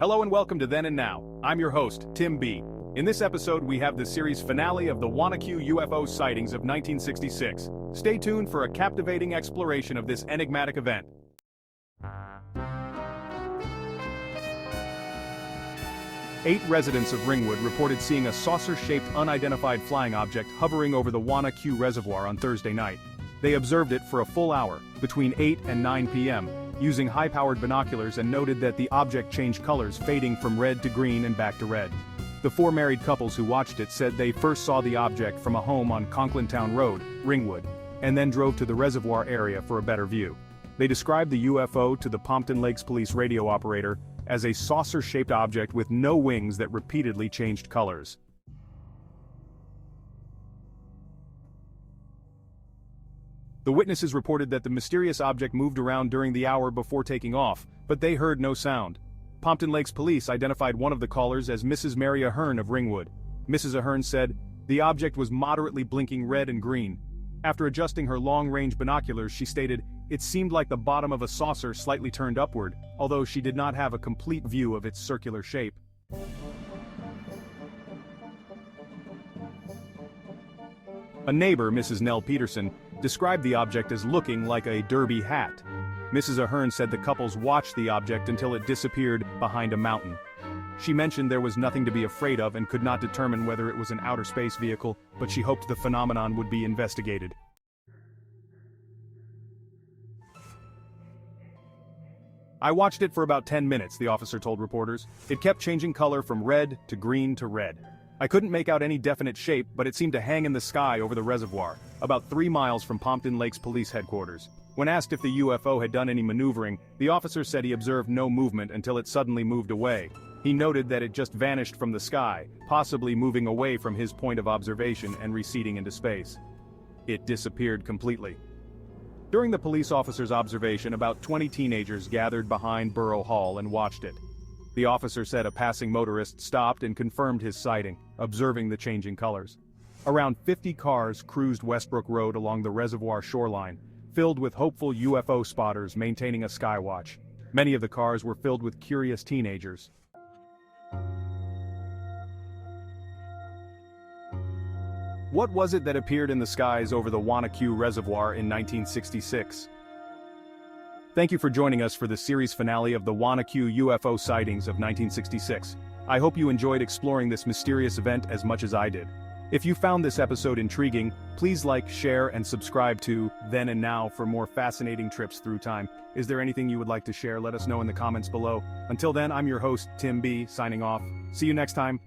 Hello and welcome to Then and Now. I'm your host, Tim B. In this episode, we have the series finale of the Wanaque UFO Sightings of 1966. Stay tuned for a captivating exploration of this enigmatic event. Eight residents of Ringwood reported seeing a saucer-shaped unidentified flying object hovering over the Wanaque Reservoir on Thursday night. They observed it for a full hour, between 8 and 9 p.m., using high-powered binoculars, and noted that the object changed colors, fading from red to green and back to red. The four married couples who watched it said they first saw the object from a home on Conklintown Road, Ringwood, and then drove to the reservoir area for a better view. They described the UFO to the Pompton Lakes police radio operator as a saucer-shaped object with no wings that repeatedly changed colors. The witnesses reported that the mysterious object moved around during the hour before taking off, but they heard no sound. Pompton Lakes police identified one of the callers as Mrs. Mary Ahearn of Ringwood. Mrs. Ahearn said, "The object was moderately blinking red and green. After adjusting her long-range binoculars, she stated, it seemed like the bottom of a saucer slightly turned upward, although she did not have a complete view of its circular shape." A neighbor, Mrs. Nell Paterson, described the object as looking like a derby hat. Mrs. Ahearn said the couples watched the object until it disappeared behind a mountain. She mentioned there was nothing to be afraid of and could not determine whether it was an outer space vehicle, but she hoped the phenomenon would be investigated. "I watched it for about 10 minutes, the officer told reporters. It kept changing color from red to green to red. I couldn't make out any definite shape, but it seemed to hang in the sky over the reservoir, about 3 miles from Pompton Lakes Police Headquarters." When asked if the UFO had done any maneuvering, the officer said he observed no movement until it suddenly moved away. He noted that it just vanished from the sky, possibly moving away from his point of observation and receding into space. It disappeared completely. During the police officer's observation, about 20 teenagers gathered behind Borough Hall and watched it. The officer said a passing motorist stopped and confirmed his sighting, observing the changing colors. Around 50 cars cruised Westbrook Road along the reservoir shoreline, filled with hopeful UFO spotters maintaining a skywatch. Many of the cars were filled with curious teenagers. What was it that appeared in the skies over the Wanaque Reservoir in 1966? Thank you for joining us for the series finale of the Wanaque UFO Sightings of 1966. I hope you enjoyed exploring this mysterious event as much as I did. If you found this episode intriguing, please like, share, and subscribe to Then and Now for more fascinating trips through time. Is there anything you would like to share? Let us know in the comments below. Until then, I'm your host, Tim B, signing off. See you next time.